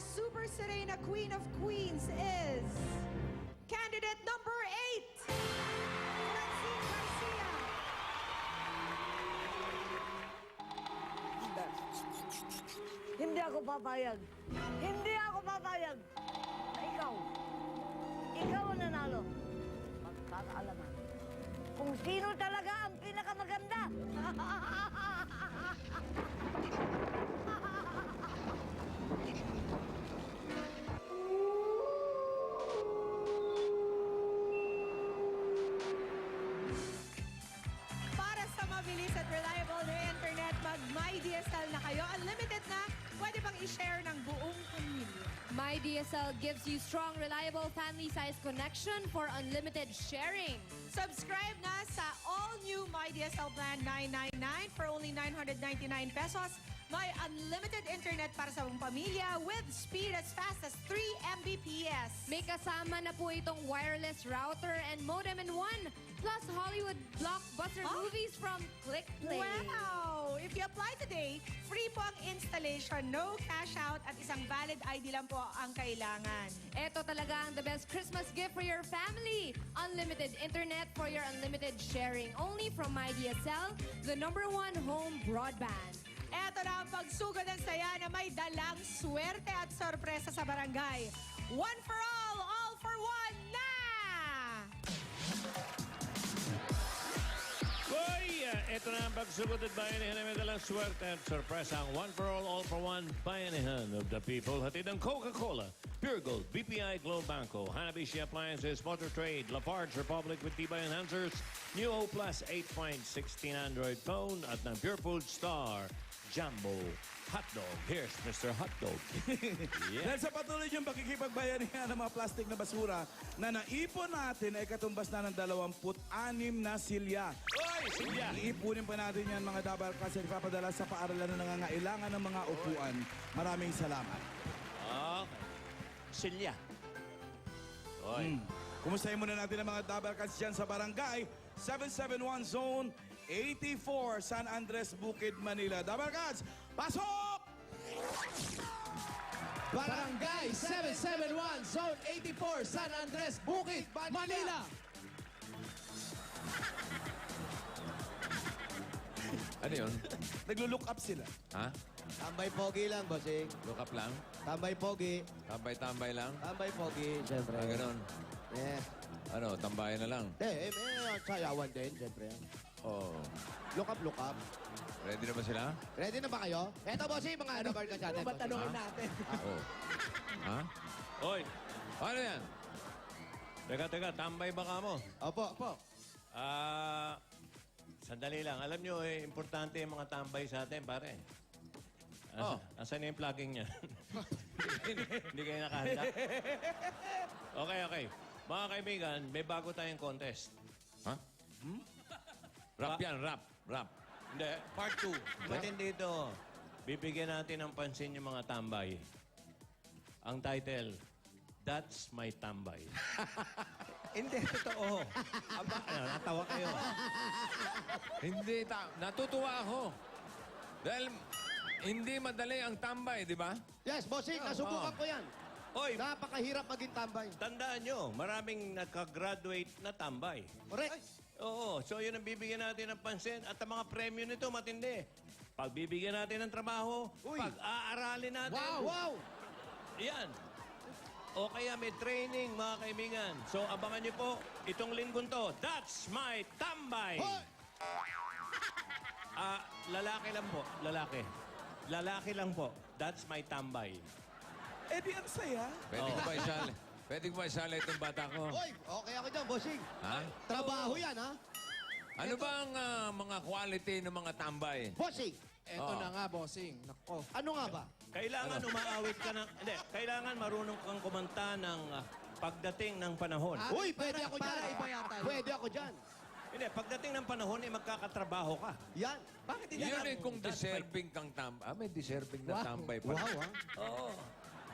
Super Serena Queen of Queens is candidate number 8, Francine Garcia. Hindi ako papayag. Hindi ako papayag na ikaw ang nanalo. Magkakaalaman kung sino talaga ang pinakamaganda. Para sa mabilis at reliable na internet, mag-MyDSL na kayo. Unlimited na, pwede pang i-share ng buong pamilya. MyDSL gives you strong, reliable, family-sized connection for unlimited sharing. Subscribe na sa all-new MyDSL Plan 999 for only 999 pesos. May unlimited internet para sa buong pamilya with speed as fast as 3 Mbps. May kasama na po itong wireless router and modem in one, plus Hollywood blockbuster movies from Click Play. Wow! If you apply today, free po ang installation, no cash out, at isang valid ID lang po ang kailangan. Ito talaga ang the best Christmas gift for your family. Unlimited internet for your unlimited sharing. Only from MyDSL, the #1 home broadband. Eto na ang pagsugod ng saya na may dalang swerte at sorpresa sa barangay. One for all for one na! Hoy! Ito na ang pagsugod at bayanihan na may dalang swerte at sorpresa ang One for all for one bayanihan of the people. Hatid ng Coca-Cola, Pure Gold, BPI Globe Banco, Hanabishi Appliances, Motor Trade, Lafarge Republic with Tibay Enhancers, New O Plus 8.16 Android phone at ng Pure Food Star, Jumbo Hotdog. Here's Mr. Hotdog. Dahil sa patuloy yung pakikipagbayanihan ng mga plastic na basura na naipon natin ay katumbas na ng 26 na silya. Hoy! Silya! Iipunin pa natin yan mga dabar kasi ipapadala sa paaralan na nangangailangan ng mga upuan. Maraming salamat. Okay. Silya. Hoy. Kumustahin muna natin ang mga dabar kasi dyan sa barangay 771 Zone 84, San Andres, Bukid, Manila. Dabarkads, pasok! Barangay 771, Zone 84, San Andres, Bukid, Manila. Ano yun? Naglo-look up sila. Ha? Tambay pogi lang, bossing. Look up lang? Tambay pogi. Tambay-tambay lang? Tambay pogi, siyempre. Ah, ganun. Yeah. Ano, tambayan na lang? Sayawan din, siyempre. Oo. Look up, look up. Ready na ba sila? Ready na ba kayo? Eto, bossing, mga dabar ka dyan. Ano Tanungin natin. Oo. Ha? Hoy! Ano yan? Teka, tambay baka mo. Opo. Opo. Sandali lang. Alam nyo, importante yung mga tambay sa atin, pare. Asan yung plugging niya? Hindi kayo nakahanda? Okay. Mga kaibigan, may bago tayong contest. Ha? Rap yan, rap. Hindi, part 2. Matindi ito. Bibigyan natin ng pansin yung mga tambay. Ang title, That's My Tambay. Hindi, totoo. Aba, natawa kayo. Hindi, natutuwa ako. Dahil hindi madali ang tambay, di ba? Yes, bossing, nasubukan ko yan. Hoy, Napakahirap maging tambay. tandaan nyo, maraming nagka-graduate na tambay. Correct. Oo, so yun ang bibigyan natin ng pansin at ang mga premyo nito matindi. Pagbibigyan natin ng trabaho, Uy. pag-aaralin natin. Wow. Yan. O kaya may training, mga kaibigan. So abangan nyo po itong linggong to. That's my tambay! Hoy! Lalaki lang po. Lalaki lang po. That's my tambay. Eh di ang saya. Pwede ko ba isali? Pwede ko ba isali itong bata ko? Hoy, okay ako dyan, bossing. Ha? Trabaho yan, ha? Ano ba ang mga quality ng mga tambay? Bossing, Eto na nga, bossing. Nako. Ano nga ba? Kailangan umaawit ka ng... Hindi, kailangan marunong kang kumanta ng pagdating ng panahon. Uy, pwede ako dyan. Pwede ako dyan. Hindi, pagdating ng panahon, magkakatrabaho ka. Yan. Bakit Yun kung deserving kang tambay. May deserving na tambay pa. Wow, ha? Oo.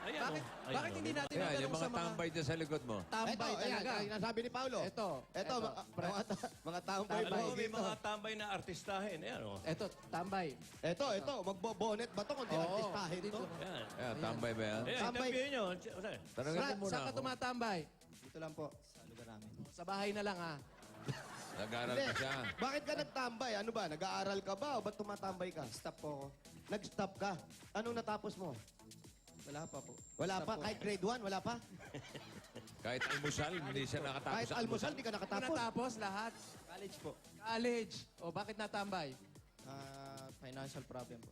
Ayan, Bakit, oh. Ayan, bakit oh. hindi natin Ayan, matanong yung sa mga mga tambay dyan sa likod mo. tambay talaga? Ayan, nasabi ni Paolo. Ito. Ito, mga tambay Alam ba mo, may dito? mga tambay na artistahin. Ayan, oh. Ito, tambay. Ito, magbo-bonnet ba to kung di Oo, artistahin to? dito. Ayan. Ayan, tambay ba yan? Ayan, Tambay. interviewin nyo. Sige. Tanungin mo muna Saan ka ako. tumatambay? Dito lang po, sa lugar namin. Sa bahay na lang, ha? Nag-aaral Hindi, pa siya. bakit ka nagtambay? Ano ba, nag-aaral ka ba o ba't tumatambay ka? Stop po ako. Nag-stop ka? Anong natapos mo? Wala pa po. Wala pa? Kahit grade 1, wala pa? Kahit almusal, hindi siya nakatapos Kahit sa almusal, di ka Ano nakatapos? natapos lahat? College po. College. O, bakit natambay? Financial problem po.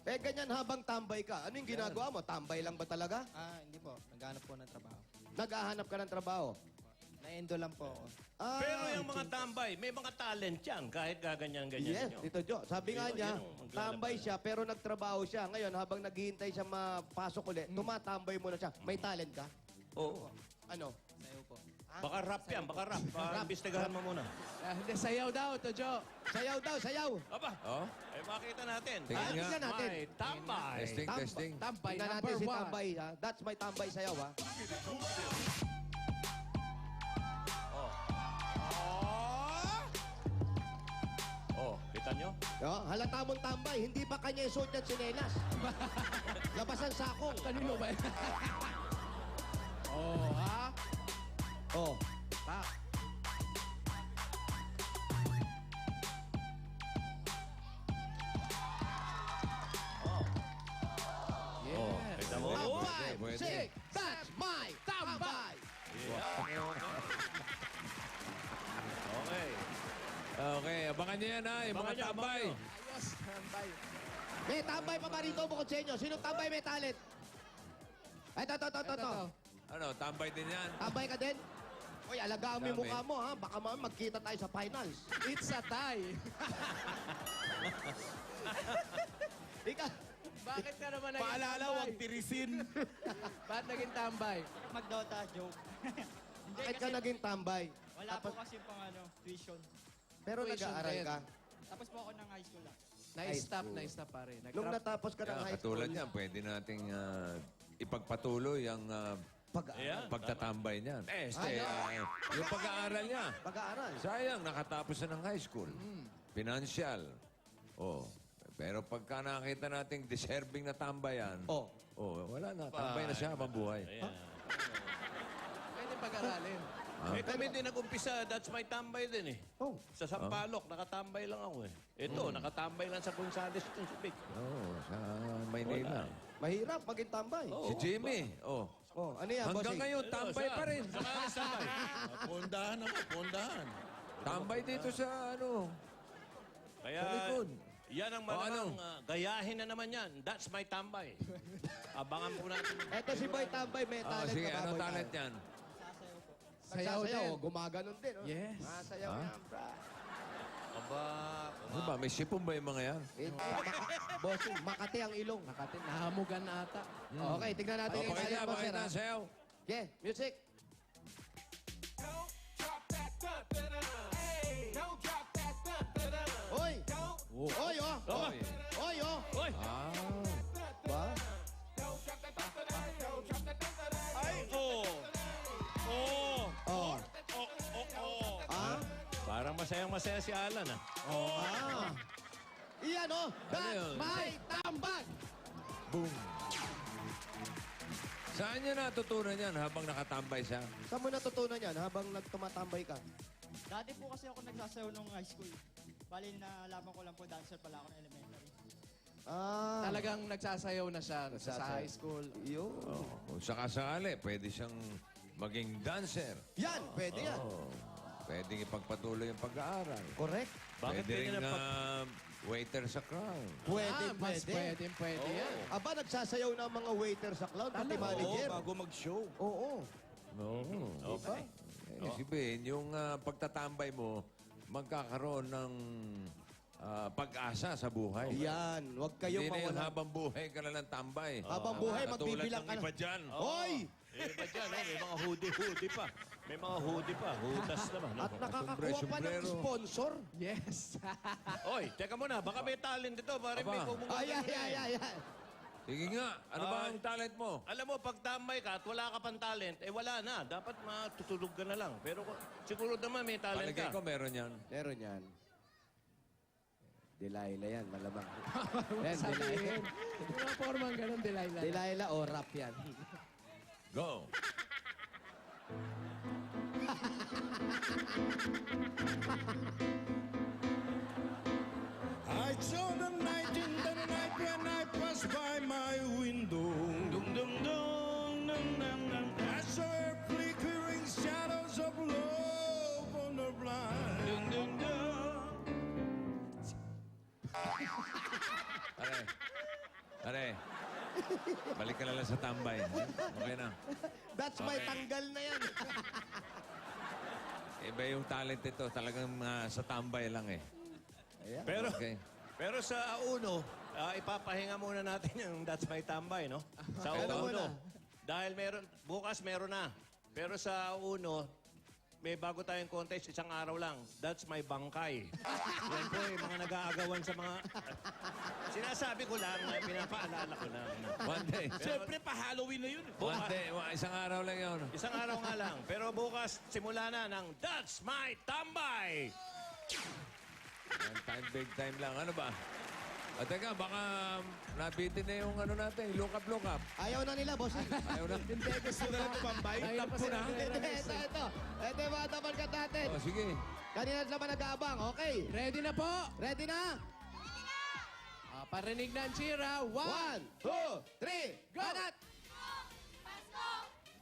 Eh, ganyan habang tambay ka. Ano yung ginagawa mo? Tambay lang ba talaga? Hindi po. Naghanap po ng trabaho. Naghahanap ka ng trabaho? Na-endo lang po ako. Pero yung mga tambay, may mga talent yan. Kahit gaganyan-ganyan Yes, nyo. Tito Jo. Sabi nga Yun, niya, yun ang maglalaban. tambay siya pero nagtrabaho siya. Ngayon, habang naghihintay siya mapasok ulit, tumatambay muna siya. May talent ka? Oo. Ano? Sayo po. Baka rap yan, baka rap. Imbestigahan mo muna. Hindi, sayaw daw, Tojo. Sayaw daw, sayaw! Aba, Oh? ay makita natin. Tingnan nga. Tingnan natin. May tambay. Testing, testing. Tambay, Tingnan number natin si one. tambay, ha? That's my tambay sayaw, ha? Oh, kita nyo? Halata mong tambay, hindi pa kanya isuot yan sinelas. Labasan sakong. Kanino ba? Oh, ha? Oh. Tak. Yes. Oh, kita mo? Pwede, Oh, pwede, pwede. six, that's my tambay. Okay. Okay, abangan niyo yan ha, yung mga Abangan nyo, tambay. abangan nyo. Ayos, tambay. May tambay pa ba rito bukod sa inyo? Sinong tambay may talent? Ito. Ano, tambay din yan. Tambay ka din? Uy, alagaan mo yung Dami. mukha mo, ha? Baka magkita tayo sa finals. It's a tie. Ika, Bakit ka naman naging Paalala, tambay? huwag tirisin. Bakit naging tambay? Mag-Dota, joke. bakit ka naging tambay? Wala po kasi pang tuition. Pero Tuition nag-aaral din. ka. Tapos po ako ng high school lang. Na-stop, school. na-stop pa rin. Nung natapos ka ng Kaya high school, katulad niyan, pwede nating ipagpatuloy ang Ayan. pagtatambay niyan. Yung pag-aaral niya. pag-aaral. Sayang, nakatapos na ng high school. Financial. Oh. Pero pagka nakita nating deserving na tambayan, Oh. wala na. Tambay na siya habang buhay. Ayan. Pwede pag-aralin. Eh kami din nag-umpisa, that's my tambay din eh. Oh. Sa Sampaloc, nakatambay lang ako eh. Ito, nakatambay lang sa Gonzales Pacific. Sa Maynila. Mahirap maging tambay. Si Jimmy, Oh, ano yan, hanggang bossing? ngayon, tambay pa rin. Tambay. Pundahan naman, pundahan. Tambay dito sa Kaya, Sa likod. yan ang O, ano? malamang gayahin na naman yan. That's my tambay. Abangan po natin. Eto si Boy Tambay, may talent sige, ka ba, ano Boy talent Tambay? yan? Sayaw din. oh, gumaganon din. Oh. Yes. Sayaw yan, bra. Aba, Ano ba, may sipon ba yung mga yan? Bossing, Makati ang ilong. Nakati, nahamugan na ata. Okay, tignan natin yung Pakita, talent, boss, pakita, ha? sayaw. Yeah, music. Oy! Oy, oh! Oy. Oy, oh! Oy! Ah, Ba? Ay, oh! Oh! Oh. Ah? Parang masayang-masaya si Alan ah. Ah. Iyan, oh! That's yun? my tambag! boom. Saan niya natutunan yan habang nakatambay siya? Saan mo natutunan yan habang nagtumatambay ka? Dati po kasi ako nagsasayaw nung high school. Bali, nalaman ko lang po, dancer pala ako ng elementary. Ah. Talagang nagsasayaw na siya sa Nagsasayaw. high school. Yun. Kung sakasakali, pwede siyang maging dancer. Yan, pwede yan. Pwedeng ipagpatuloy ang pag-aaral. Correct. Bakit Pwede ganyan rin ang pag... waiter sa Crown. Pwede, Mas pwede. pwede yan. Aba, nagsasayaw na ang mga waiter sa cloud, pati Tama. manager. Bago mag-show. Oo. Oo. Okay. Isipin, yung pagtatambay mo, magkakaroon ng pag-asa sa buhay. Yan, huwag kayong Hindi na yung mawala. habang buhay ka na lang tambay. Habang buhay, magbibilang ka Katulad ng na. iba dyan. Hoy! Eh, ba dyan, eh? May mga hoodie pa. May mga hoodie pa. Hudas naman. At nakakakuha pa ng sombrero. sponsor. Yes. Oy, teka muna. Baka may talent dito. Pare, Aba. may kumuha. Ay. Si Sige nga, ano ba ang talent mo? Alam mo, pag tambay ka at wala ka pang talent, eh wala na. Dapat matutulog ka na lang. Pero siguro naman may talent Palagay ka. ko meron yan. Meron yan. Delilah yan, malamang. Yan, Delilah. Mga formang ganun, Delilah. Delilah o rap yan. Go. I saw the night in the night when I passed by my window. Dum dum dum dum dum dum. I saw her flickering shadows of love on the blind. Dum dum dum. Pare, balik ka na lang sa tambay. Okay na. That's my tanggal na yan. Iba yung talent ito. Talagang sa tambay lang eh. Pero, Okay. pero sa uno, ipapahinga muna natin yung That's My Tambay, no? Sa Ano uno. muna? Dahil bukas meron na. Pero sa uno, may bago tayong contest, isang araw lang. That's My Bangkay. Yan po yung mga nag-aagawan sa mga... Sinasabi ko lang, pinapaalala ko lang. One day. Siyempre, pa-Halloween na yun. One day. Isang araw lang yun. Isang araw nga lang. Pero bukas, simula na ng That's My Tambay! One time, big time lang. Ano ba? Teka, baka nabitin na yung ano natin, look up. Ayaw na nila, boss. Ayaw na. Hindi, gusto na lang pambay. Ayaw pa sila. Ito. Ito yung mga tabalkat natin. Oh, sige. Kanina naman nag-aabang. Okay. Ready na po? Ready na? Parinig na ang cheer, ha? 1, 1, 2, 3, go! Banat! Pasko!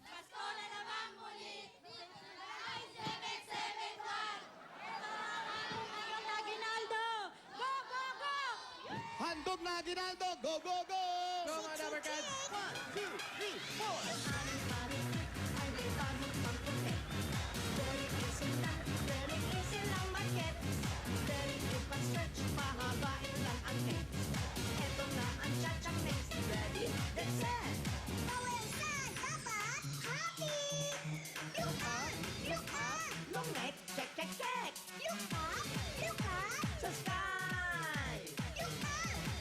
Pasko na naman muli! 9771! Ito ang Aguinaldo! Go, go, go! Handog na Aguinaldo! Go, go, go! Go, mga Dabarkads! 1, 2, 3, 4! Very easy lang mag-get. Very quick pag-stretch, pahabain lang ang next. Ito na ang cha-cha mix. Ready, get set! Pawisan, dapat happy! Look up! Long neck, check, check, check! Look up! Sa sky!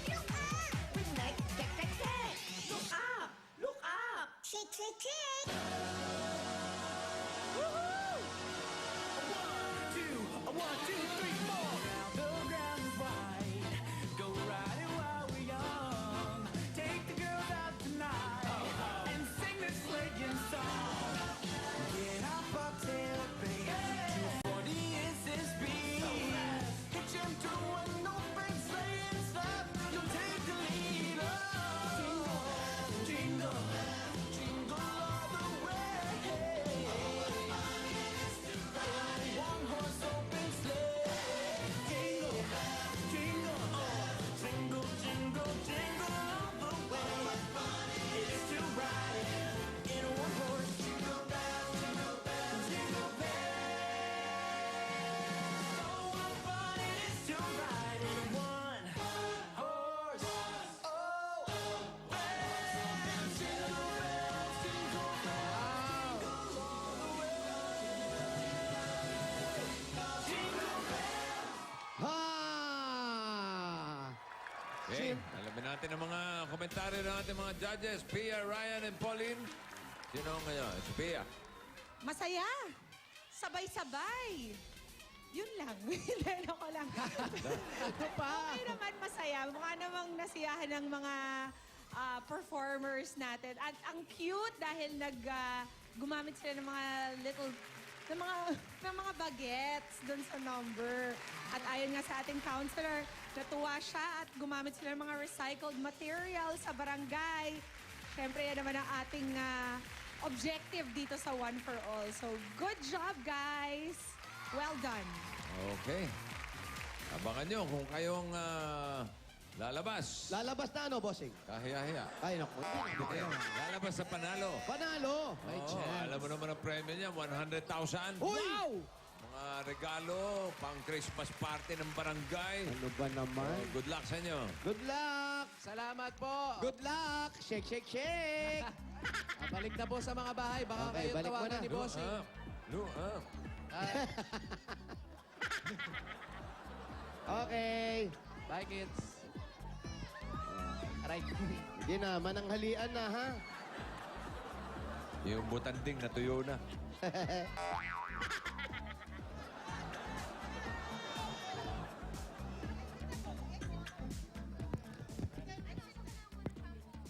Look up! With neck, check, check, check! Look up! Shake, shake, shake! Okay. Alamin natin ang mga komentaryo ng ating mga judges, Pia, Ryan, and Pauline. Sino ang ngayon? Si Pia. Masaya. Sabay-sabay. Yun lang. Hindi, ako lang. Okay naman, masaya. Mukha namang nasiyahan ng mga performers natin. At ang cute dahil gumamit sila ng mga little ng mga bagets doon sa number. At ayon nga sa ating counselor, natuwa siya at gumamit sila ng mga recycled material sa barangay. Siyempre, yan naman ang ating objective dito sa One for All. So, good job, guys! Well done. Okay. Abangan nyo kung kayong lalabas. Lalabas na ano, bossing? Kahiya-hiya. Ay, naku. Okay. Lalabas sa panalo. Panalo! Alam mo naman ang premyo niya, 100,000. Uy! Mga regalo, pang Christmas party ng barangay. Ano ba naman? Good luck sa inyo. Good luck! Salamat po! Good luck! Shake, shake, shake! Balik na po sa mga bahay. Baka Okay, kayo balik mo tawagan na. ni Bossing. Look up. Okay. Bye, kids. Aray. Hindi na, mananghalian na, ha? Yung butanding natuyo na.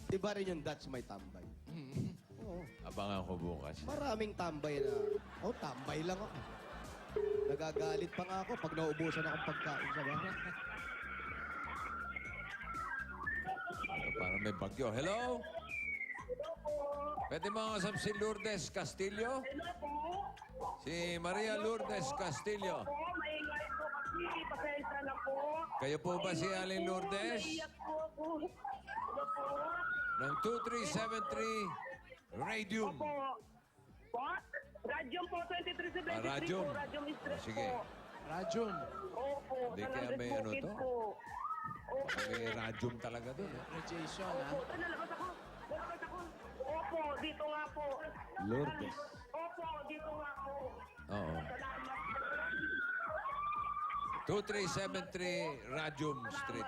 Iba rin yung That's My Tambay. Oo. Abangan ko bukas. Maraming tambay na. Oh, tambay lang ako. Nagagalit pa nga ako pag naubusan akong pagkain sa bahay. Parang may bagyo. Hello? Pwede mo kasap si Lourdes Castillo? Si Maria Lourdes Castillo. Maingay po kasi, pasensya na po. Kayo po ba si Aling Lourdes? Iyak po po. Ng 2373 Radium. Po. What? Radium po, 2373 Radium. po. Radium Street Sige. po. Rajun. Opo, Hindi San kaya Andres may ano Bukid to? po. Opo. May radium talaga doon. Radiation, ha? Opo, nalabas ako. Nalabas ako. Opo, dito nga po. Lourdes. Opo, dito nga po. Oo. Salamat. 2373 Radium Street.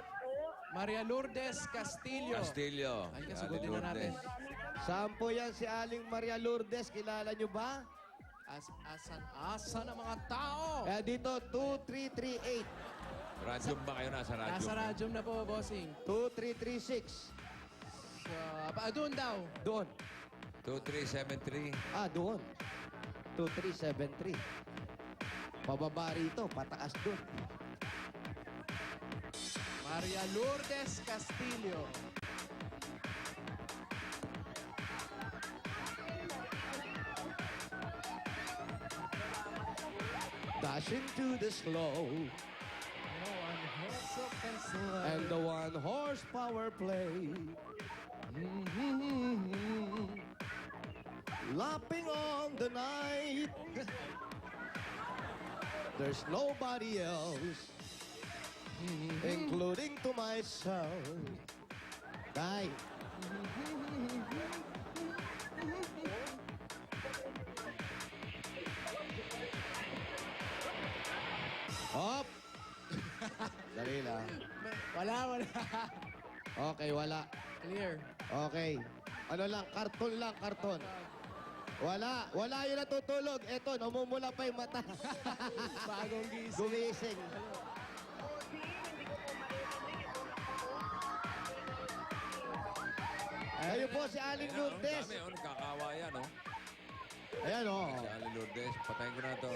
Maria Lourdes Castillo. Castillo. Ay, Si kasagutin Aling na natin. Lourdes. Saan po yan si Aling Maria Lourdes? Kilala nyo ba? Asan ang mga tao? Dito, 2338. Radium ba kayo? Nasa Radium? Nasa Radium na po, bossing. 2336. So, doon daw. Doon. 2373. Doon. 2373. Pababa rito, pataas doon. Maria Lourdes Castillo. Dashing to the slow. And the one horsepower play. Lapping on the night. There's nobody else, including to myself. Guy. Hop! Dali lang. Wala. Okay, wala. Clear. Okay. Ano lang, karton lang, karton. Wala yung natutulog. Eto, namumula pa yung mata. Bagong gising. Gumising. Ayun po si Aling Lourdes. Dami, nagkakawayan, no? Ayan, oh. Si Aling Lourdes. Patayin ko na to.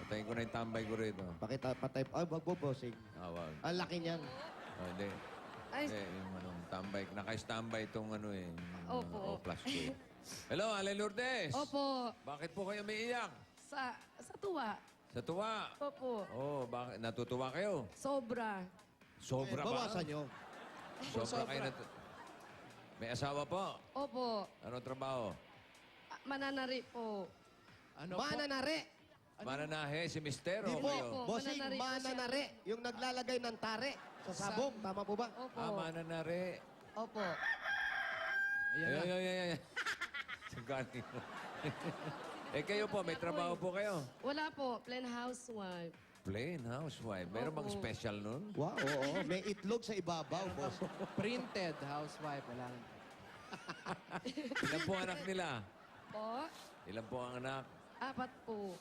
Patayin ko na yung tambay ko rito. Pakita, patay. Ay, wag po, bossing. Wag. Ang laki niyan. Hindi. Ay. Hindi, yung tambay. Naka-standby itong yung, Opo. O-plus ko eh. Hello, Aling Lourdes. Opo. Bakit po kayo umiiyak? Sa tuwa. Sa tuwa. Opo. Oh, bakit? Natutuwa kayo? Sobra. Sobra ba? Bawasan nyo. Sobra kayo May asawa po? Opo. Anong trabaho? Mananari po. Ano po? Mananare. Mananahe, si Mister Di o po, kayo? bossing, Mananare po siya. mananare. Yung naglalagay ng tare sa sabong. Tama po ba? Opo. Mananare. Opo. Ayan na. Ay. Sagani. Kayo po, may trabaho po kayo? Wala po. Plain housewife. Plain housewife. Meron bang Opo. special nun? Wow, oo. May itlog sa ibabaw, boss. Printed housewife. Wala. Ilan po anak nila? Po. Ilan po ang anak? 4 po.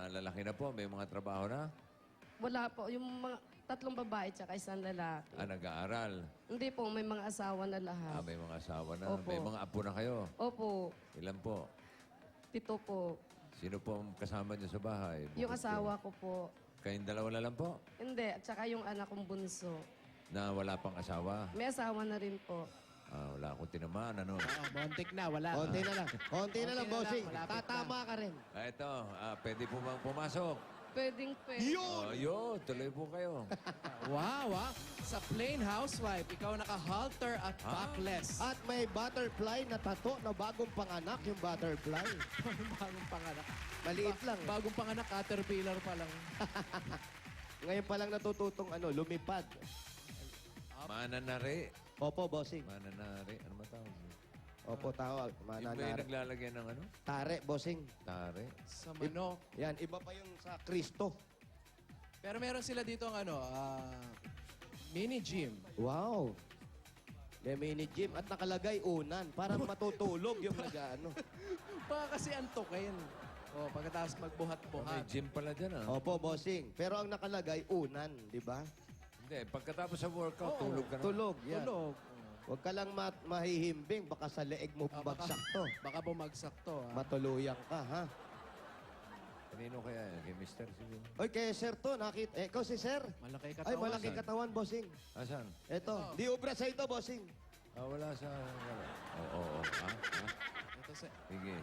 Lalaki na po, may mga trabaho na? Wala po. Yung mga 3 babae tsaka 1 lalaki. Nag-aaral. Hindi po. May mga asawa na lahat. May mga asawa na. Opo. May mga apo na kayo. Opo. Ilan po? 7 po. Sino po ang kasama niyo sa bahay? Yung Bukod asawa ko po. Kayong dalawa na lang po? Hindi. At saka yung anak kong bunso. Na wala pang asawa? May asawa na rin po. Wala akong tinamaan, ano? Montik na. Wala. Konti na lang. Konti na lang, bossing. Malapit na. Tatama ka rin. Ito, pwede po bang pumasok? Pwedeng pwede. Yun, tuloy po kayo. Wow, Sa plain housewife, ikaw naka-halter at backless. At may butterfly na tato na bagong panganak yung butterfly. Bagong panganak. Maliit lang. Bagong panganak, caterpillar pa lang. Ngayon pa lang natututong lumipad. Mananari. Opo, bossing. Mananari. Ano ba tawag? Opo, tawag. Yung ba yung Mananare. naglalagay ng ano? Tare, bossing. Tare. Sa manok. Yan, iba pa yung sa Kristo. Pero meron sila dito mini gym. Wow. Mini gym at nakalagay unan. Parang matutulog yung nag-ano. Baka kasi antukin. O, pagkatapos May magbuhat-buhat. gym pala dyan, ah. Opo, bossing. Pero ang nakalagay unan, di ba? Hindi, pagkatapos sa workout, tulog ka na. Tulog, yan. Tulog. Huwag ka lang mahihimbing. Baka sa leeg mo bagsak to. Baka bumagsak to. Ha? Matuluyan ka, ha? Kanino kaya yan? Kay Mr. siguro? Oy, kay Sir to, ikaw si Sir. Malaki Ay, katawan. malaki katawan, bossing. Asan? Ito, di ubra sa ito, bossing. Wala sa... Wala. Oo. Ito si... Sige.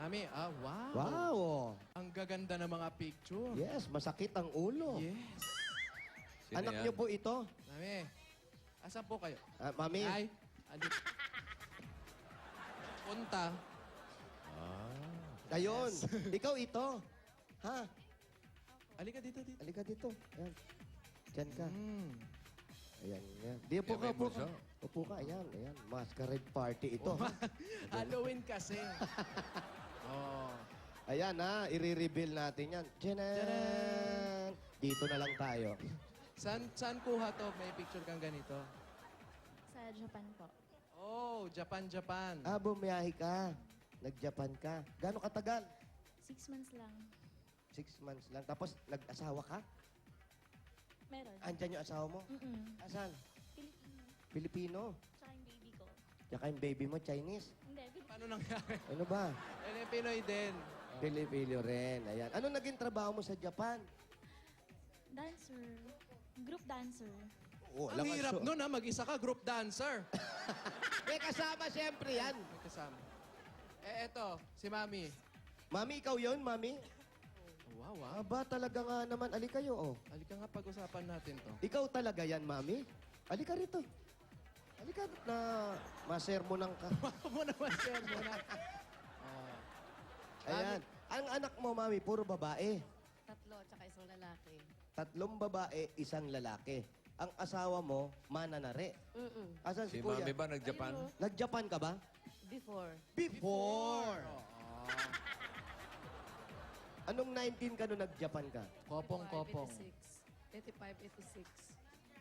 Mami, wow. Wow! Oh. Ang gaganda ng mga picture. Yes, masakit ang ulo. Yes. Sino Anak yan? niyo po ito? Mami, asan po kayo? Mami? Ay, andito. Punta. Ayun. Ikaw ito. Ha? Alika dito. Halika dito. Ayan. Diyan ka. Ayan, ayan. Di, upo Kaya ka, may upo ka. bulsa. Upo ka, ayan, ayan. Masquerade party ito. ha? Halloween kasi. Oh. Ayan ha, i-reveal natin yan. Tchanan! Dito na lang tayo. Saan kuha to? May picture kang ganito. Sa Japan po. Oh, Japan. Bumiyahe ka. Nag-Japan ka. Gano'ng katagal? 6 months lang. 6 months lang. Tapos, nag-asawa ka? Meron. Andyan yung asawa mo? Asan? Filipino. Pilipino. Tsaka yung baby ko. Tsaka yung baby mo, Chinese. Hindi, Paano nangyari? Ano ba? Pinoy din. Pilipino rin. Ayan. Ano naging trabaho mo sa Japan? dancer. Group dancer. Oh, Ang hirap nun ha, mag-isa ka, group dancer. May kasama siyempre yan. May kasama. Eto, si Mami. Mami, ikaw yon, Mami? Wow, Aba, talaga nga naman. Ali kayo, oh. Halika nga pag-usapan natin to. Ikaw talaga yan, Mami? Halika rito. Halika na masermonan ka. Wow mo naman, sir. Ayan. Ang anak mo, Mami, puro babae. 3 at saka isang lalaki. 3 babae, 1 lalaki. Ang asawa mo, mananari. Asan si Si Kuya? Mami ba nag-Japan? Nag-Japan ka ba? Before. Before! Anong 19 ka nung nag-Japan ka? Kopong-kopong. 85, 86.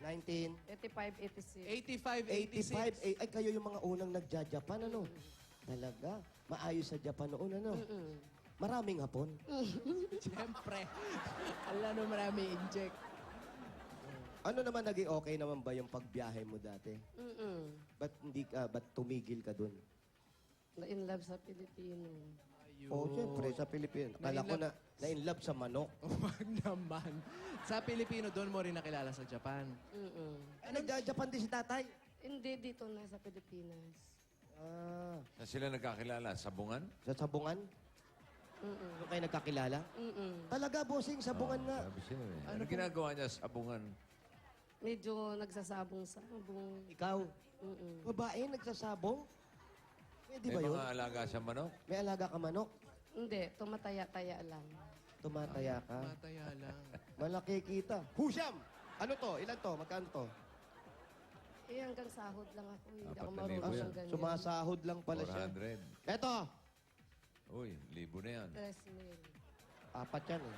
19? 85, 86. 85, 86. Ay, kayo yung mga unang nagja-Japan, ano? Talaga? Maayos sa Japan noon, ano? Maraming hapon. Siyempre. Alam no, marami inject. Ano naman naging okay naman ba yung pagbiyahe mo dati? Ba't tumigil ka dun? Na-in love sa Pilipino. Oh, siyempre, sa Pilipinas. Akala ko na-in love sa manok. Wag naman. Sa Pilipino, doon mo rin nakilala sa Japan. Nagja-Japan din si tatay? Hindi, dito na sa Pilipinas. Saan sila nagkakilala? Sabungan? Sa sabungan? Doon kayo nagkakilala? Talaga, bossing, sabungan nga. Sabi siya eh. Ano ginagawa niya sa sabungan? Medyo nagsasabong-sabong. Ikaw? Babae, nagsasabong? Pwede ba May yun? mga alaga sa manok? May alaga ka manok? Hindi, tumataya-taya lang. Tumataya ka? Mataya lang. Malaki kita. Husyam! Ano to? Ilan to? Magkano to? Eh, hanggang sahod lang ako. Hindi ako 4,000 marunong yan. ng ganyan. Sumasahod lang pala siya. 400. Eto! Uy, 1,000 na yan. 3,000. 4 yan eh.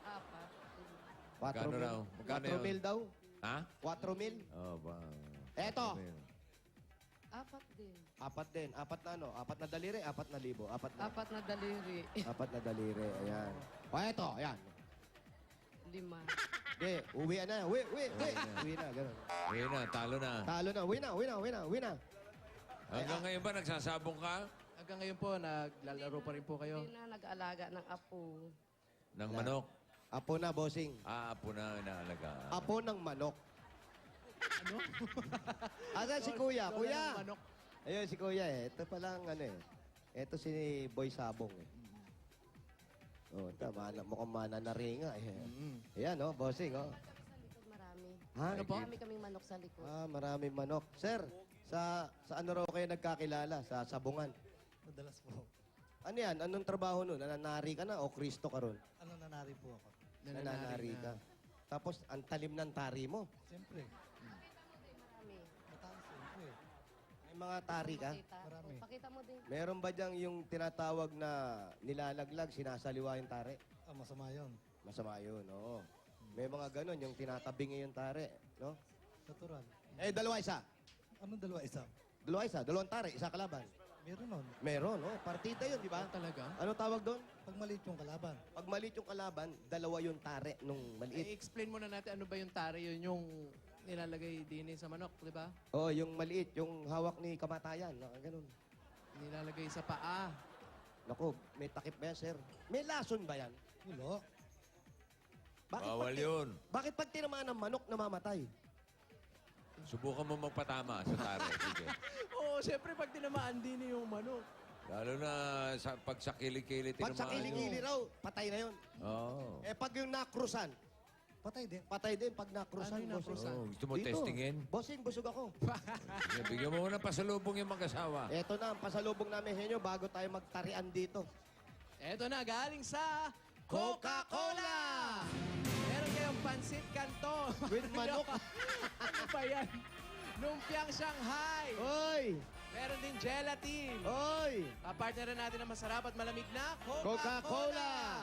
4. 4 Magkano mil. raw? Magkano 4 yun? mil daw. Ha? 4 mil. Oh, ba? Eto! 4 din. 4 din. 4 na ano? 4 na daliri, 4 na libo. 4 na. 4 na daliri. 4 na daliri. Ayan. O, eto. Ayan. 5. Hindi. Uwi na. Uwi na. Ganun. Uy na, talo na. Talo na. Uwi na. Hanggang ngayon ba nagsasabong ka? Hanggang ngayon po, naglalaro pa rin po kayo. Hindi na nag-alaga ng apo. Ng manok? Apo na, bossing. Apo na inaalaga. Apo ng manok. Ano? Asan si Kuya? Lola Kuya! ng manok. Ayun, si Kuya eh. Ito palang ano eh. Ito si Boy Sabong eh. Oh, tama. Mukhang mananaringa eh. Ayan, oh, bossing, oh. Sa likod marami. Ha? Ano po? Marami kaming manok sa likod. Maraming manok. Sir, sa ano raw kayo nagkakilala? Sa sabungan? Madalas po. Ano yan? Anong trabaho nun? Nananari ka na o Kristo ka ron? Ano, nanari po ako. Nananari ka. Tapos, ang talim ng tari mo. Siyempre, Marami. mataas siyempre. May mga tari ka? Pakita. Marami. Pakita mo din. Meron ba diyang yung tinatawag na nilalaglag, sinasaliwa yung tari? Masama yun. Masama yun, oo. May mga ganon, yung tinatabingi yung tari, no? Natural. Dalawa isa. Anong dalawa isa? Dalawa isa, dalawang tare, isa kalaban. Meron nun. Meron, oh. Partida yun, di ba? Talaga? Ano tawag doon? Pag maliit yung kalaban. Pag maliit yung kalaban, dalawa yung tare nung maliit. I-explain muna natin ano ba yung tare, yun yung nilalagay din sa manok, di ba? Oh, yung maliit, yung hawak ni kamatayan. Ganun. Nilalagay sa paa. Naku, may takip ba yan, sir? May lason ba yan? Wala. Bawal yun. Bakit pag tinamaan ng manok, namamatay? Subukan mo magpatama sa tare. Sige. Oo, syempre pag tinamaan din yung manok. Lalo na pag sa kilikili Pag sa tinamaan kilikili raw, patay na yun. Oo. Eh, pag yung nakrusan, Patay din. patay din pag nakrusan. Ano yung nakrusan? Oh, gusto mo testingin? Bossing, busog ako. Sige, bigyan mo muna pasalubong yung mag-asawa. Eto na, ang pasalubong namin sa inyo bago tayo magtarian dito. Eto na, galing sa Coca-Cola! Meron kayong pansit kanto. With manok. Ano ba yan? Lumpiang Shanghai. Oy! Meron din gelatin. Oy! Kapartneran natin ang masarap at malamig na Coca-Cola!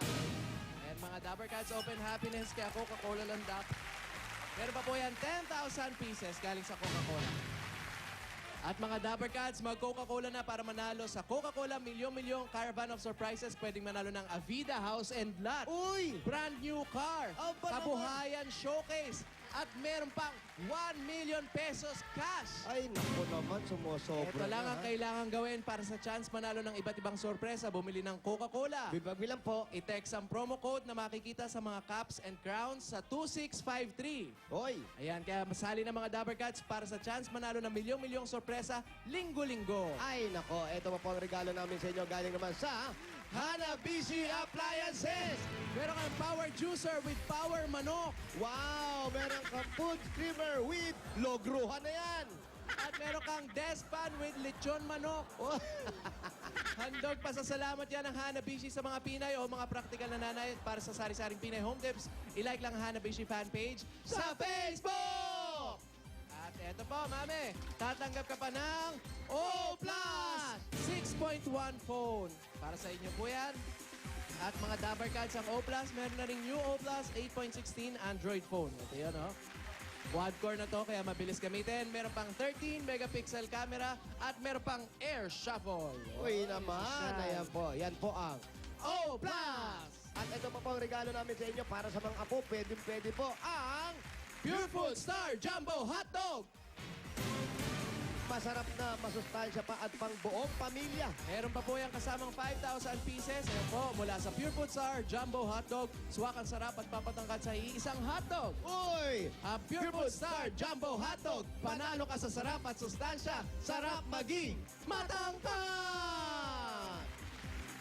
And mga Dabber Cats Open Happiness, kaya Coca-Cola lang dapat. Meron pa po yan 10,000 pieces galing sa Coca-Cola. At mga Dabber Cats, mag-Coca-Cola na para manalo sa Coca-Cola Milyong-Milyong Caravan of Surprises. Pwedeng manalo ng Avida House and Lot. Uy! Brand new car. Aba Kabuhayan Showcase. At meron pang 1 million pesos cash. Ay, naku naman, sumusobra Ito lang na, ang ha? kailangan gawin para sa chance manalo ng iba't ibang sorpresa. Bumili ng Coca-Cola. Bilang po. I-text ang promo code na makikita sa mga caps and crowns sa 2653. Oy! Ayan, kaya masali ng mga Dabber Cats para sa chance manalo ng milyong-milyong sorpresa linggo-linggo. Ay, nako, eto pa po ang regalo namin sa inyo galing naman sa Hanabishi Appliances! Meron kang power juicer with power manok. Wow! Meron kang food streamer with logruhan na yan! At meron kang desppan with lechon manok. Handog pasasalamat yan ng Hanabishi sa mga Pinay o mga practical na nanay para sa sari-saring Pinay Home Tips. I-like lang ang Hanabishi fan page sa Facebook! At eto po, mami, tatanggap ka pa ng O Plus 6.1 phone. Para sa inyo po yan. At mga Dabber Cats ang O Plus, meron na rin new O Plus 8.16 Android phone. Ito yun, oh. Quad-core na to, kaya mabilis gamitin. Meron pang 13 megapixel camera at meron pang air shuffle. Uy naman, ayan po. Yan po ang O Plus! At ito pa po ang regalo namin sa inyo para sa mga apo. Pwede po ang Pure Food Star Jumbo Hotdog! masarap na masustansya pa at pang buong pamilya. Meron pa po yung kasamang 5,000 pieces. Ayan po, mula sa Pure Food Star Jumbo Hotdog. Swak ang sarap at papatangkad sa iisang hotdog. Uy! Ang Pure Food Star Jumbo Hotdog. Panalo ka sa sarap at sustansya. Sarap maging matangkad!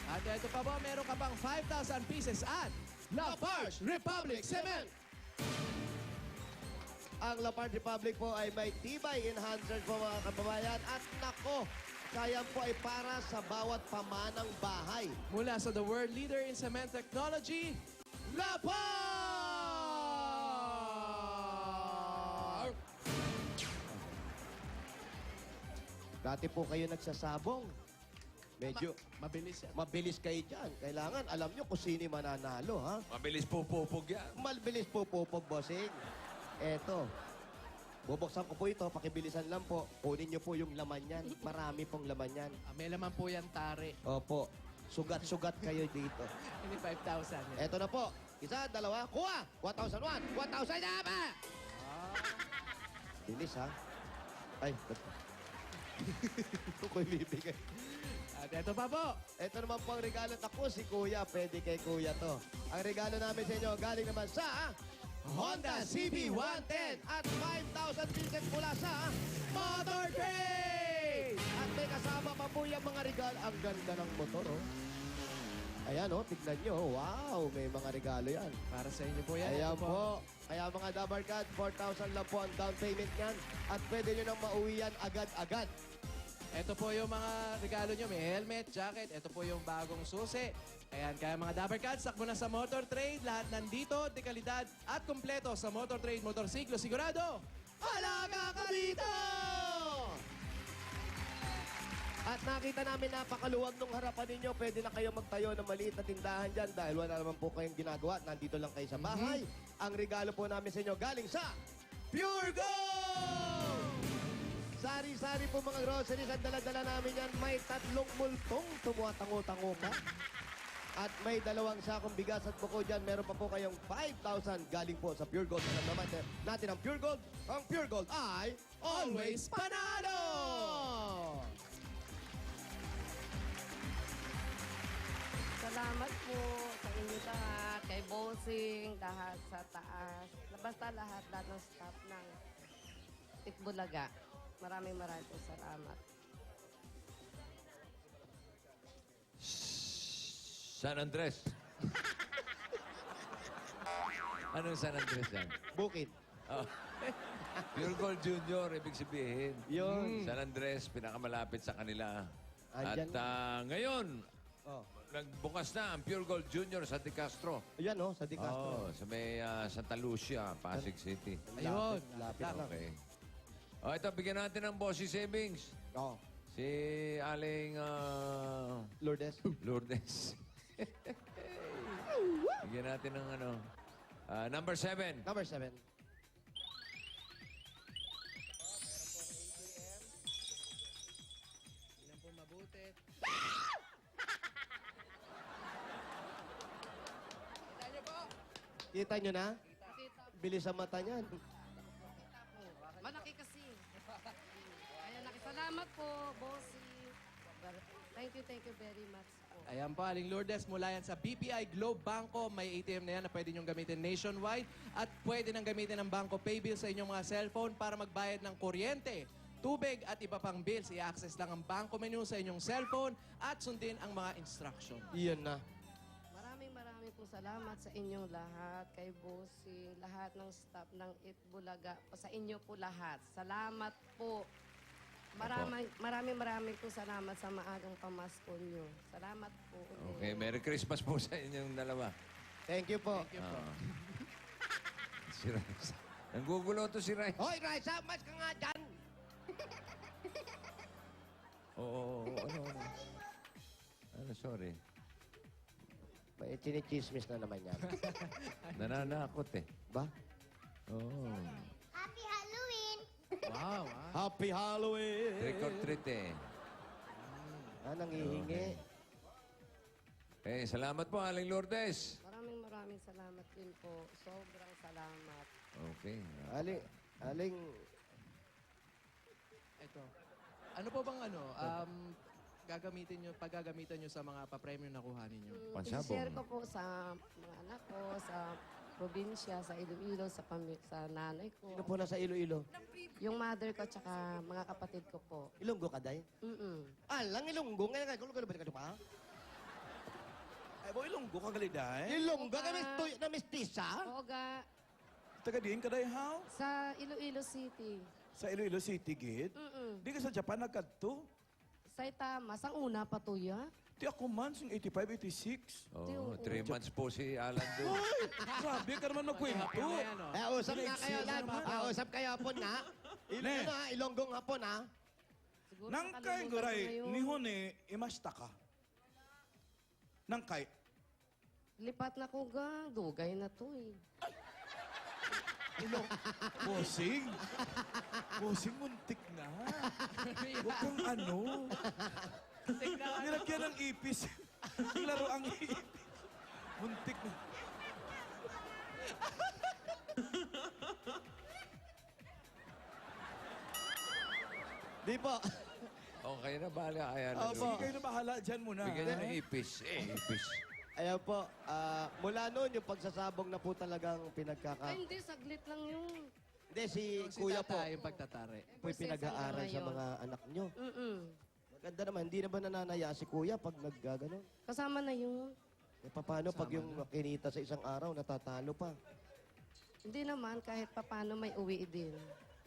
At ito pa po, meron ka pang 5,000 pieces at Lafarge Republic Cement. Ang Lafarge Republic po ay may tibay enhancer po mga kababayan. At nako, kaya po ay para sa bawat pamanang bahay. Mula sa the world leader in cement technology, Lafarge! Dati po kayo nagsasabong. Medyo Mabilis yan. mabilis kayo dyan. Kailangan alam nyo kung sino yung mananalo, ha? Mabilis pupupog yan. Mabilis po, bossing. Eto. Bubuksan ko po ito, pakibilisan lang po. Kunin nyo po yung laman yan. Marami pong laman yan. May laman po yan, tare. Opo. Sugat-sugat kayo dito. Hindi 5,000 yan. Eto na po. Isa, dalawa, kuha! 1,001! 1,000 na ba? Bilis, ha? Ay, ba't? Ito ko ibibigay. At ito pa po. Ito naman po ang regalo. Ako, si Kuya. Pwede kay Kuya to. Ang regalo namin sa inyo, galing naman sa Honda CB110 at 5,000 pieces mula sa Motor Trade! At may kasama pa po yung mga regalo. Ang ganda ng motor, oh. Ayan, oh, tignan nyo. Wow, may mga regalo yan. Para sa inyo po yan. Ayan Ito po. Kaya mga Dabber Cats, 4,000 lang po ang down payment yan. At pwede nyo nang mauwi yan agad-agad. Ito po yung mga regalo nyo. May helmet, jacket. Ito po yung bagong susi. Ayan, kaya mga Dabber Cats, sakmo na sa Motor Trade. Lahat nandito, dekalidad at kumpleto sa Motor Trade Motorsiklo. Sigurado, alaga ka dito! At nakita namin napakaluwag nung harapan ninyo. Pwede na kayo magtayo ng maliit na tindahan dyan dahil wala naman po kayong ginagawa. Nandito lang kayo sa bahay. Ang regalo po namin sa inyo galing sa Pure Gold! Sa sari-sari po mga groceries. Ang dala-dala namin yan, may 3 multong tumuatango-tango ka. At may 2 sakong bigas at buko dyan. Meron pa po kayong 5,000 galing po sa Pure Gold. Alam naman natin ang Pure Gold. Ang Pure Gold ay Always panalo! Salamat po sa inyo lahat, kay Bossing, lahat sa taas. Basta lahat ng staff ng Itbulaga. Maraming po salamat. San Andres. Anong San Andres yan? Bukid. Oh. Pure Gold Junior, ibig sabihin. Yun. San Andres, pinakamalapit sa kanila. Andyan. At ngayon, Oh. nagbukas na ang Pure Gold Junior sa Di Castro. Ayan, oh, sa Di Castro. Oh, sa may Santa Lucia, Pasig City. Ayun. Lapit lang. Okay. Oh, ito, bigyan natin ng Bossy Savings. Oh. Si Aling Lourdes. Lourdes. Bigyan natin ng number 7. Number 7. Tingnan po mabuti. Kita nyo na? Bilis ang mata niyan. Malaki kasi. Ayan, nakisalamat po, Bossy. Thank you very much po. Ayan po, Aling Lourdes, mula yan sa BPI Globe Banco. May ATM na yan na pwede niyong gamitin nationwide at pwede nang gamitin ng Banco Paybill sa inyong mga cellphone para magbayad ng kuryente, tubig at iba pang bills. I-access lang ang Banco menu sa inyong cellphone at sundin ang mga instruction. Iyan na. Maraming po salamat sa inyong lahat, kay Bossy, lahat ng staff ng Itbulaga, sa inyo po lahat. Salamat po. Maraming po salamat sa maagang pamasko nyo. Salamat po. Okay, Merry Christmas po sa inyong dalawa. Thank you po. Thank you po. Si Raisa. Nanggugulo to si Raisa. Hoy, Raisa, mas ka nga dyan. Oo, ano, sorry. May chinichismis na naman yan. Nananakot eh. Ba? Oo. Happy Halloween! Wow, Happy Halloween! Trick or treat eh. Nangihingi. Eh, salamat po, Aling Lourdes. Maraming salamat din po. Sobrang salamat. Okay. Aling, Ito. Ano po bang paggagamitan nyo sa mga papremyo na kuha ninyo? Pansabong. I-share ko po sa mga anak ko, sa probinsya, sa Iloilo, sa nanay ko. sino po nasa Iloilo? Yung mother ko, tsaka mga kapatid ko po. Ilonggo ka, day? Alang Ilonggo. Ngayon, gulo ba ka pa? Ay, bo, Ilonggo ka galiday? Ilonggo ka na mistisa? Oo ga, Taga diin ka day, how? sa Iloilo City. Sa Iloilo City, gid? Di ka sa Japan nagkadto? Saitama, sang una pa to ya? Di ako man, sing 85, 86. Oo, 3 months po si Alan doon. Grabe ka naman nagkwento. Usap na kayo lang. Usap kayo hapon na. Ne. Ilonggong hapon na. Siguro Nang kay nakalimutan ko guray, na yun. nihon imasta ka. Nang kay, Lipat na ko ga, dugay na to eh. Bossing. Bossing, muntik na. Huwag kang ano. Nilagyan ng ipis. Laro ang ipis. Muntik na. Di po. Okay na, bahala kaya na Sige kayo na bahala. Dyan muna. Bigyan niya ng ipis. Ipis. Ayan po. Mula noon, yung pagsasabong na po talagang Ay, hindi, saglit lang yun. Hindi, si Si Kuya po. Tata, yung pagtatari. Po'y pinag-aaral sa mga anak nyo. Maganda naman. Hindi na ba nananaya si Kuya pag naggaganon? Kasama na yun. Eh, paano pag yung kinita sa isang araw, natatalo pa? Hindi naman, kahit papano may uwi din.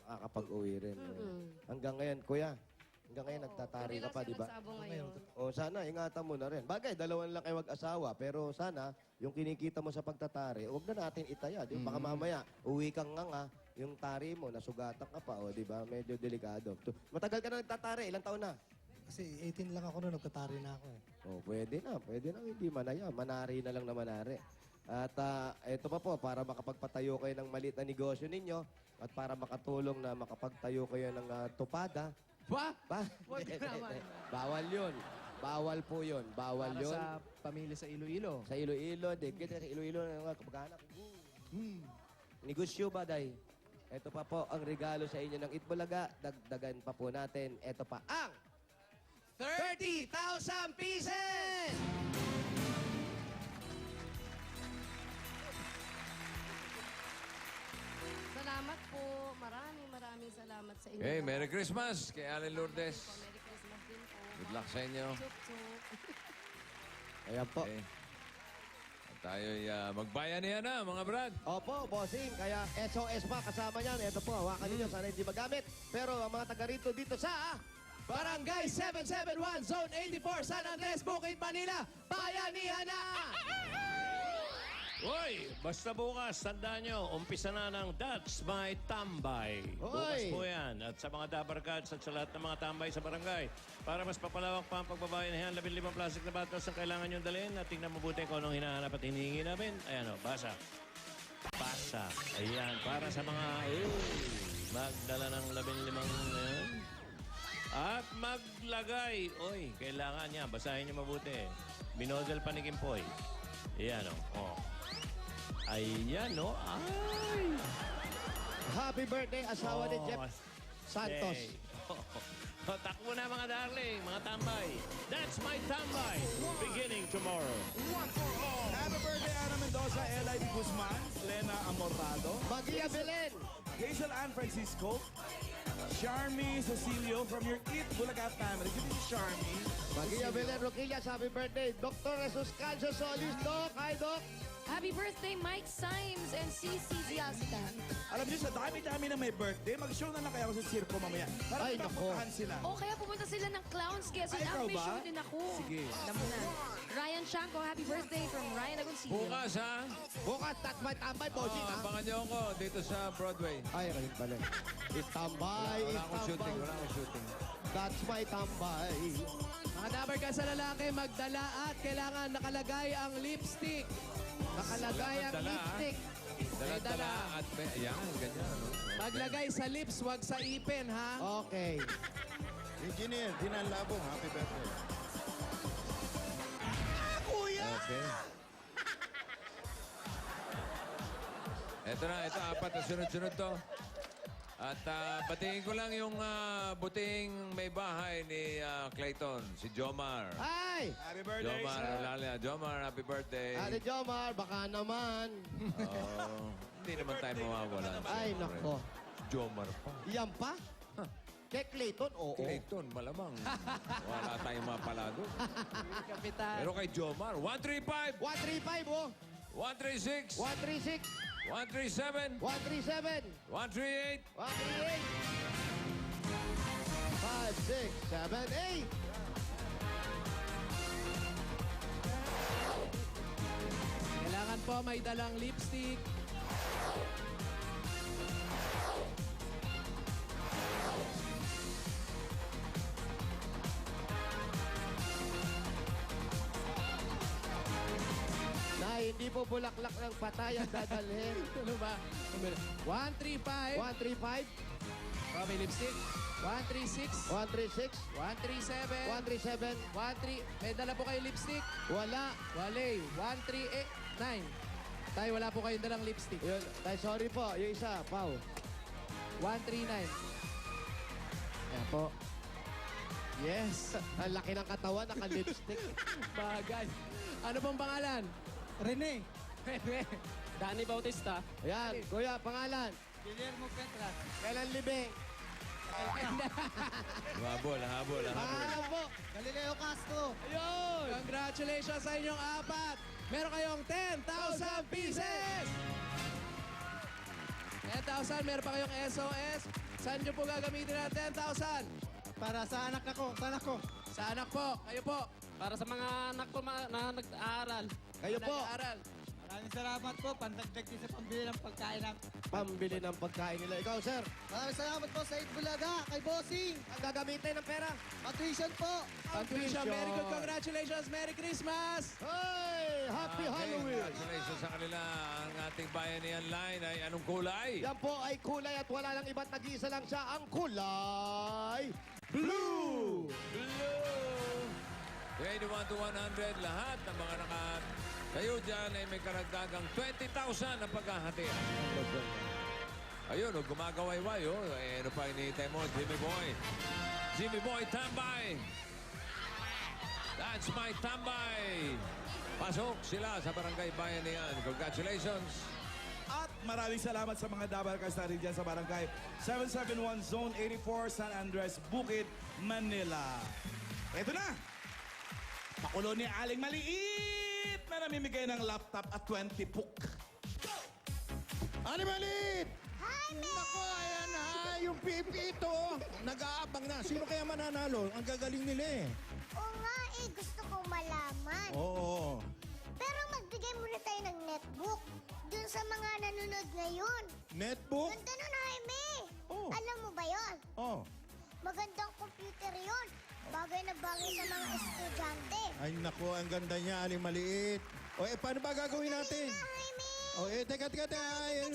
Makakapag-uwi rin. Hanggang ngayon, Kuya, hanggang ngayon nagtatari ka pa, di ba? Nagsabong ngayon. O sana, ingatan mo na rin. Bagay, dalawa lang kayo mag-asawa. Pero sana, yung kinikita mo sa pagtatari, huwag na natin itaya. Di ba? Baka mamaya, uwi kang nga, yung tari mo, nasugatan ka pa. O, di ba? Medyo delikado. Matagal ka na nagtatari. Ilang taon na? Kasi 18 lang ako noon, nagtatari na ako eh. O, pwede na. Pwede na. Hindi manaya. Manari na lang na manari. At ito pa po, para makapagpatayo kayo ng maliit na negosyo ninyo at para makatulong na makapagtayo kayo ng tupada. Ba? Hindi, Huwag naman. hindi. Bawal yun. Bawal po yun. Bawal Para yun. sa pamilya sa Iloilo. Sa Iloilo, di. Kita sa Iloilo na mga kamag-anak. Negosyo ba, day? Ito pa po ang regalo sa inyo ng Itbulaga. Dagdagan pa po natin. Ito pa ang 30,000 pieces! Salamat po. Maraming salamat sa inyo. Okay, lahat. Merry Christmas kay Allen Lourdes. Merry Christmas din po. Good luck sa inyo. Chup-chup. Ayan po. Okay. At tayo'y magbayanihan na, mga brad. Opo, bossing. Kaya SOS pa kasama niyan. Ito po, hawakan ninyo. Sana hindi magamit. Pero ang mga taga rito dito sa... Barangay 771, Zone 84, San Andres, Bukid, Manila. Bayanihan na! Hoy, basta bukas, tandaan nyo, umpisa na ng That's My Tambay. Bukas Hoy! po yan. At sa mga dabarkads at sa lahat ng mga tambay sa barangay. Para mas papalawak pa ang pagbabayanihan, 15 plastic na bottles ang kailangan nyo dalhin. At tingnan mabuti kung anong hinahanap at hinihingi namin. Ayan o, basa. Basa. Ayan, para sa mga magdala ng 15 at maglagay. Oy, kailangan niya. Basahin niyo mabuti. Binodel pa ni Kimpoy. Ayan o. Oh. Ayan o. Ay! Happy birthday, asawa ni Jeff Santos. Hey. Oh, takbo na mga darling, mga tambay. That's my tambay. Beginning tomorrow. Happy birthday, Ana Mendoza, Eli Guzman, Lena Amorado, Magia Belen. Hazel Ann Francisco, Charmy Cecilio from your Eat Bulaga family. Good evening, Charmy. Magia Belen Roquillas, happy birthday. Dr. Jesus Cancio Solis, Doc. Hi, Doc. Happy birthday, Mike Symes and CC Ziasta. Alam niyo, sa dami-dami na may birthday, mag-show na lang kaya ako sa circo mamaya. Para Ay, nako. magpapuntahan sila. O kaya pumunta sila ng Clowns Quezon. Ay, ikaw May ba? show din ako. Sige. Alam mo na. Ryan Shanko, happy birthday from Ryan Agoncillo. Bukas, ha? Bukas, tatbay, tambay, bossing. ha? Abangan niyo ako dito sa Broadway. Ay, rin pala. Itambay, Wala akong shooting, itambay. wala akong shooting. That's my tambay. Mga dabarkas sa lalaki, magdala at kailangan nakalagay ang lipstick. Nakalagay ang Dala, lipstick. May Dala dala. at ayan, ganyan, ano? Maglagay sa lips, wag sa ipin, ha? Okay. Engineer, Dinan Labong, happy birthday. Okay. Ito na, ito, apat na sunod-sunod to. At batiin ko lang yung buting may bahay ni Clayton, si Jomar. Hi! Happy birthday, Jomar, sir. Lalia. Jomar, happy birthday. Ate Jomar, baka naman. Oh, hindi naman tayo mawawala. Ay, siyempre. nako. Jomar pa. Yan pa? Kay Clayton, oo. Clayton, malamang. Wala tayong mapalado. Kapitan. Pero kay Jomar, 135, 135, oh. 136, 136, 137, 137, 138, 138. 5, 6, 7, 8. Kailangan po may dalang lipstick. Na hindi po bulaklak ng patay ang dadalhin. Ano ba? 135. 135, Oh, may lipstick. 136. 136, 137. 137. 13. May dala po kayo lipstick. Wala. Wale. 1389. Tayo, wala po kayong dalang lipstick. Yun. Tay, sorry po. Yung isa, Pau. 139. Ayan po. Yes. Ang laki ng katawan, naka-lipstick. Bagay. Ano pong pangalan? Rene. Danny Bautista. Ayan, kuya, pangalan. Guillermo Petra. Kailan libing? habol, habol, habol. Pangalan po. Galileo Castro. Ayun! Congratulations sa inyong apat! Meron kayong 10,000 pieces! 10,000, meron pa kayong SOS. Saan nyo po gagamitin ang 10,000? Para sa anak na ko, sa anak ko. Sa anak po, kayo po. Para sa mga anak ko na nag-aaral. Kayo po. Nag-aaral. Maraming Maraming salamat po. Pandagdag din sa pambili ng pagkain namin. Pambili ng pagkain nila. Ikaw, sir. Maraming salamat po sa Itbulaga, kay Bossing. Ang gagamitin ng pera. Tuition po. Patricia, very good. Congratulations. Merry Christmas. Hey! Happy Halloween! Congratulations sa kanila. Ang ating bayanihan line ay anong kulay? Yan po ay kulay at wala lang iba't nag-iisa lang siya. Ang kulay blue! Blue! 21 to 100, lahat ng mga tayo dyan ay may karagdagang 20,000 na paghahatian. Ayun, gumagawayway, oh. Ano pa hinihintay mo, Jimmy Boy? Jimmy Boy, tambay! That's my tambay! Pasok sila sa Barangay Bayanihan. Congratulations! At maraming salamat sa mga Double Cars natin dyan sa Barangay 771 Zone 84, San Andres, Bukid, Manila. Ito na! Pakulo ni Aling Maliit na namimigay ng laptop at 20 puk. Aling Maliit! Hi, man! Naku, ayan na. Yung pipi ito. Nag-aabang na. Sino kaya mananalo? Ang gagaling nila eh. Oo nga eh, gusto ko malaman. Oo. Pero magbigay muna tayo ng netbook dun sa mga nanonood ngayon. Netbook? Ganda nun, Jaime. Oh. Alam mo ba yon? Oh. Magandang computer yon. Bagay na bagay sa mga estudyante. Ay, naku, ang ganda niya, Aling Maliit. O, paano ba gagawin natin? Dali na, Jaime. O, teka. Ayan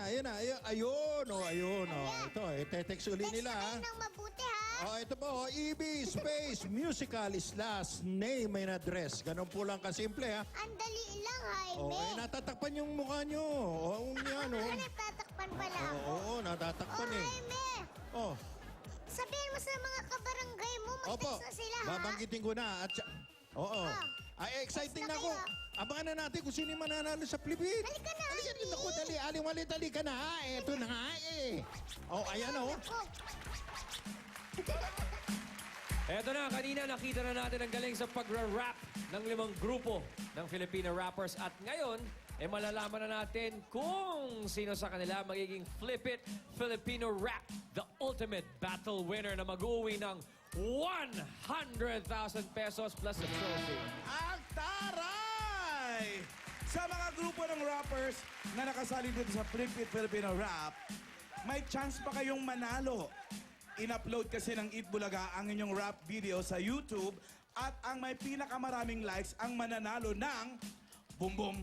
na. Ayun, ayun. Ito, text uli Text nila, na ha? kayo ng mabuti, ha? Oh, ito po, EB space musical slash name and address. Ganun po lang kasimple, ha? Ang dali lang, Jaime. Oh, natatakpan yung mukha nyo. Oo, yan, oh. Natatakpan pala ako. Oo, natatakpan eh. Jaime. Oh, Sabihin mo sa mga kabarangay mo, opo. mag-text na sila, ha? Babanggitin ko na. At oo. Ay, exciting na Text na ako. kayo. Abangan na natin kung sino yung mananalo sa Flipit. Halika na, Jaime. Naku, dali. Aling Maliit, dali ka na, ha? Eto na nga, eh. Oh, ayan, oh. Ako. Eto na, kanina nakita na natin ang galing sa pagra-rap ng 5 grupo ng Filipino rappers. At ngayon, malalaman na natin kung sino sa kanila magiging Flip It Filipino Rap, the ultimate battle winner na mag-uwi ng 100,000 pesos plus a trophy. Ang taray! Sa mga grupo ng rappers na nakasali dito sa Flip It Filipino Rap, may chance pa kayong manalo. In-upload kasi ng Itbulaga ang inyong rap video sa YouTube at ang may pinakamaraming likes ang mananalo ng Boom Boom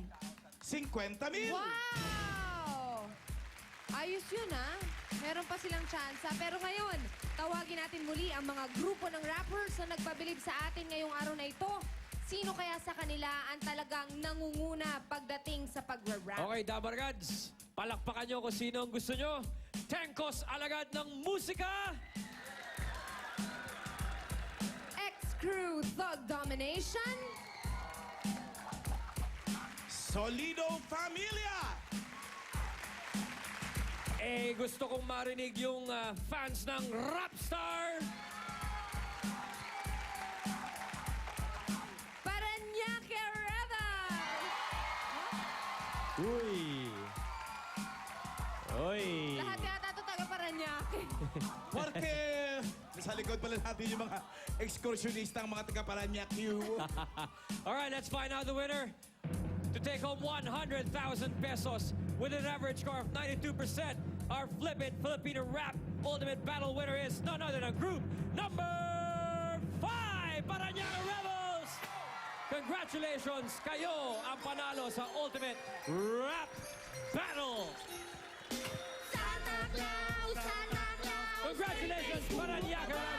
50,000! Wow! Ayos yun, ha? Meron pa silang tsansa. Pero ngayon, tawagin natin muli ang mga grupo ng rappers na nagpabilib sa atin ngayong araw na ito. Sino kaya sa kanila ang talagang nangunguna pagdating sa pag-rap? Okay, Dabargads, palakpakan nyo kung sino ang gusto nyo. Tengkos alagad ng musika! X-Crew Thug Domination. Solido Familia! Gusto kong marinig yung fans ng Rapstar! Paranaque Rebels. Uy! Lahat yata ito taga Paranaque. Porque nasa likod pala natin yung mga excursionista, ang mga taga-Paranaque. Alright, let's find out the winner. To take home 100,000 pesos with an average score of 92%, our Flip It Filipino Rap Ultimate Battle winner is none other than group number 5, Paranaque Rebels! Congratulations! Kayo ang panalo sa Ultimate Rap Battle! Santa Claus, Santa Claus. Congratulations, Paranaque Rebels!